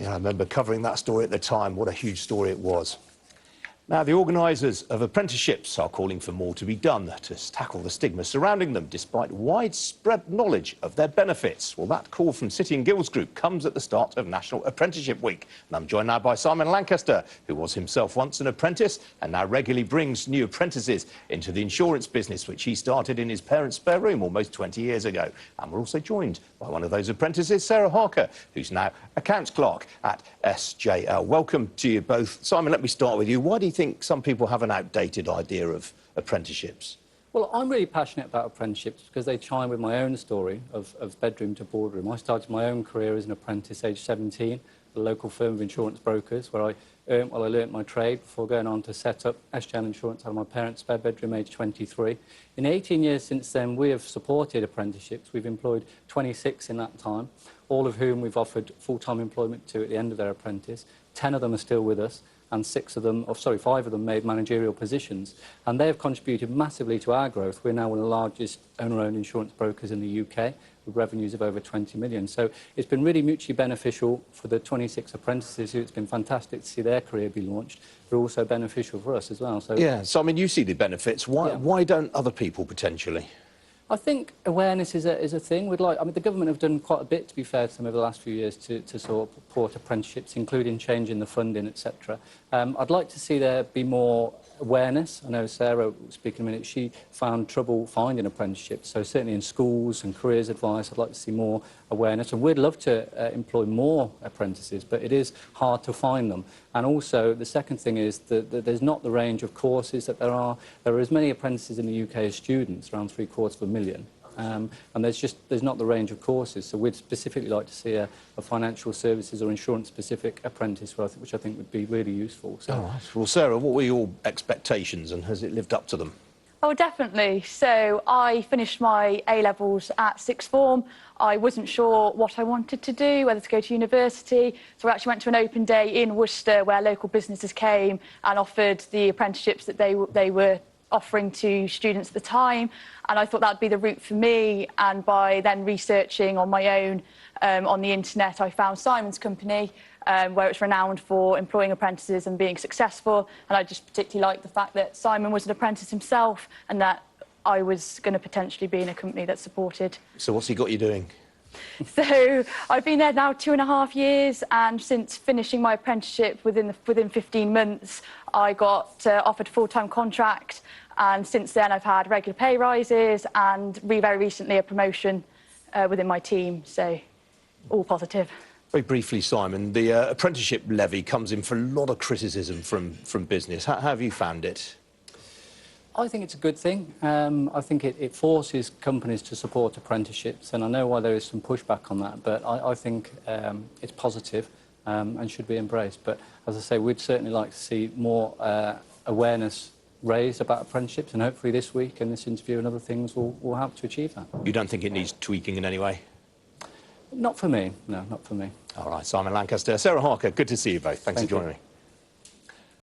Yeah, I remember covering that story at the time. What a huge story it was. Now, the organisers of apprenticeships are calling for more to be done to tackle the stigma surrounding them, despite widespread knowledge of their benefits. Well, that call from City and Guilds Group comes at the start of National Apprenticeship Week. And I'm joined now by Simon Lancaster, who was himself once an apprentice and now regularly brings new apprentices into the insurance business, which he started in his parents' spare room almost 20 years ago. And we're also joined by one of those apprentices, Sarah Harker, who's now accounts clerk at SJL. Welcome to you both. Simon, let me start with you. Why do you think some people have an outdated idea of apprenticeships? Well, I'm really passionate about apprenticeships because they chime with my own story of bedroom to boardroom. I started my own career as an apprentice aged 17 at a local firm of insurance brokers where I learnt my trade before going on to set up SJL Insurance out of my parents' spare bedroom aged 23. In 18 years since then, we have supported apprenticeships. We've employed 26 in that time, all of whom we've offered full-time employment to at the end of their apprentice. 10 of them are still with us, and 5 of them made managerial positions. And they have contributed massively to our growth. We're now one of the largest owner-owned insurance brokers in the UK, with revenues of over 20 million. So it's been really mutually beneficial for the 26 apprentices who it's been fantastic to see their career be launched, but also beneficial for us as well. So, yeah, so I mean, you see the benefits. Why don't other people potentially? I think awareness is a thing. I mean, the government have done quite a bit, to be fair to them, over the last few years to sort of support apprenticeships, including changing the funding, etc. I'd like to see there be more awareness. I know Sarah, speaking a minute, she found trouble finding apprenticeships. So certainly in schools and careers advice, I'd like to see more awareness. And we'd love to employ more apprentices, but it is hard to find them. And also, the second thing is that there's not the range of courses that there are. There are as many apprentices in the UK as students, around 750,000. And there's not the range of courses. So we'd specifically like to see a financial services or insurance-specific apprentice, which I think would be really useful. So. All right. Well, Sarah, what were your expectations and has it lived up to them? Oh, definitely. So I finished my A-levels at sixth form. I wasn't sure what I wanted to do, whether to go to university. So I actually went to an open day in Worcester where local businesses came and offered the apprenticeships that they were offering to students at the time, and I thought that would be the route for me. And by then researching on my own on the internet, I found Simon's company, where it's renowned for employing apprentices and being successful. And I just particularly liked the fact that Simon was an apprentice himself and that I was going to potentially be in a company that supported. So what's he got you doing? So I've been there now 2.5 years, and since finishing my apprenticeship within 15 months, I got offered a full-time contract, and since then I've had regular pay rises and very recently a promotion within my team, so all positive. Very briefly, Simon, the apprenticeship levy comes in for a lot of criticism from business. How have you found it? I think it's a good thing. I think it forces companies to support apprenticeships, and I know why there is some pushback on that, but I think it's positive and should be embraced. But as I say, we'd certainly like to see more awareness raised about apprenticeships, and hopefully this week and this interview and other things will help to achieve that. You don't think it needs tweaking in any way? Not for me, no, not for me. All right, Simon Lancaster, Sarah Harker, good to see you both. Thanks for joining me.